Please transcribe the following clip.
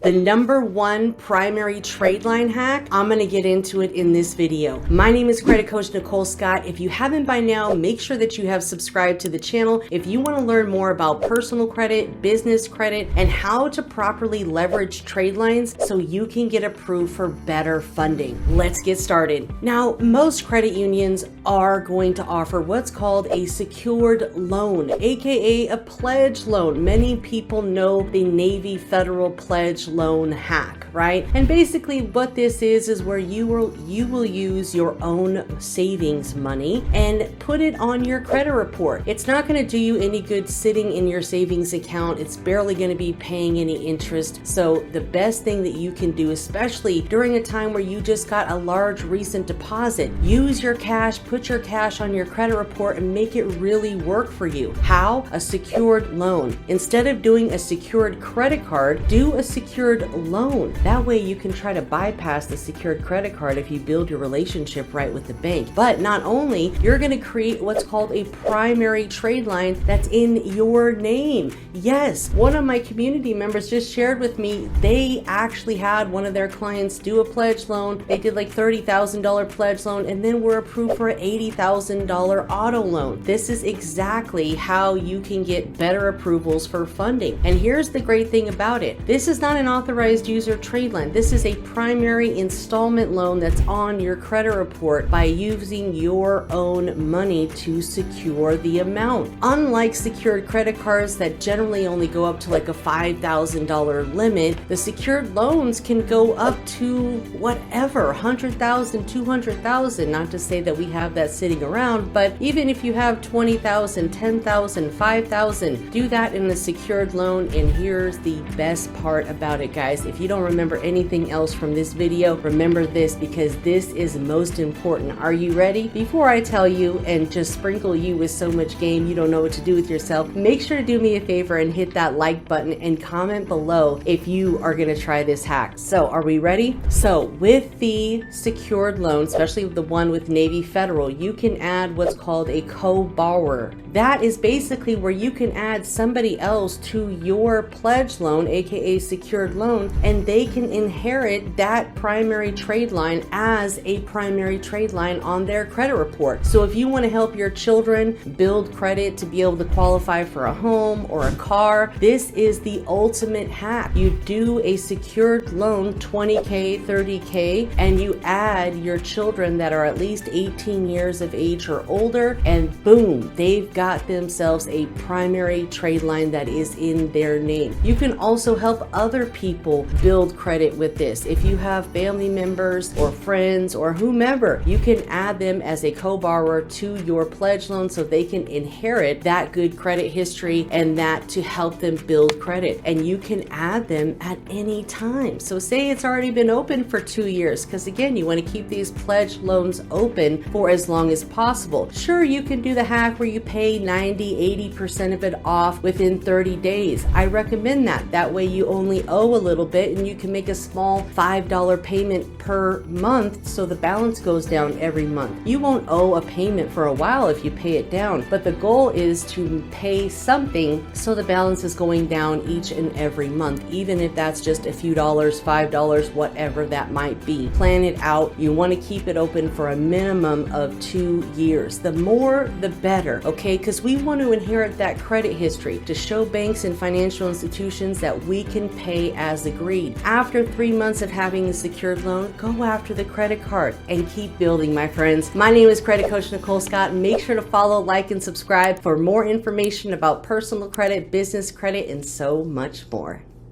The #1 primary trade line hack, I'm going to get into it in this video. My name is Credit Coach Nicole Scott. If you haven't by now, make sure that you have subscribed to the channel. If you want to learn more about personal credit, business credit, and how to properly leverage trade lines so you can get approved for better funding. Let's get started. Now, most credit unions are going to offer what's called a secured loan, aka a pledge loan. Many people know the Navy Federal Pledge Loan hack, right? And basically what this is where you will use your own savings money and put it on your credit report. It's not going to do you any good sitting in your savings account. It's barely going to be paying any interest. So the best thing that you can do, especially during a time where you just got a large recent deposit, use your cash, put your cash on your credit report and make it really work for you. How? A secured loan. Instead of doing a secured credit card, do a secured loan. That way you can try to bypass the secured credit card if you build your relationship right with the bank. But not only, you're going to create what's called a primary trade line that's in your name. Yes, one of my community members just shared with me they actually had one of their clients do a pledge loan. They did like $30,000 pledge loan and then were approved for an $80,000 auto loan. This is exactly how you can get better approvals for funding. And here's the great thing about it. This is not an authorized user trade line. This is a primary installment loan that's on your credit report by using your own money to secure the amount. Unlike secured credit cards that generally only go up to like a $5,000 limit, the secured loans can go up to whatever, 100,000, 200,000. Not to say that we have that sitting around, but even if you have 20,000, 10,000, 5,000, do that in a secured loan. And here's the best part about it, guys. If you don't remember anything else from this video, remember this because this is most important. Are you ready? Before I tell you and just sprinkle you with so much game you don't know what to do with yourself, make sure to do me a favor and hit that like button and comment below if you are going to try this hack. So are we ready? So with the secured loan, especially the one with Navy Federal, you can add what's called a co-borrower. That is basically where you can add somebody else to your pledge loan, aka secured loan, and they can inherit that primary trade line as a primary trade line on their credit report. So if you want to help your children build credit to be able to qualify for a home or a car, this is the ultimate hack. You do a secured loan, $20K, $30K, and you add your children that are at least 18 years of age or older, and boom, they've got themselves a primary trade line that is in their name. You can also help other people build credit with this. If you have family members or friends or whomever, you can add them as a co-borrower to your pledge loan so they can inherit that good credit history and that to help them build credit. And you can add them at any time. So say it's already been open for 2 years, because again, you want to keep these pledge loans open for as long as possible. Sure, you can do the hack where you pay 90-80% of it off within 30 days. I recommend that. That way you only owe a little bit and you can make a small $5 payment per month so the balance goes down every month. You won't owe a payment for a while if you pay it down, but the goal is to pay something so the balance is going down each and every month, even if that's just a few dollars, $5, whatever that might be. Plan it out. You want to keep it open for a minimum of 2 years. The more, the better, okay? Because we want to inherit that credit history to show banks and financial institutions that we can pay as agreed. After 3 months of having a secured loan, go after the credit card and keep building, my friends. My name is Credit Coach Nicole Scott. Make sure to follow, like, and subscribe for more information about personal credit, business credit, and so much more.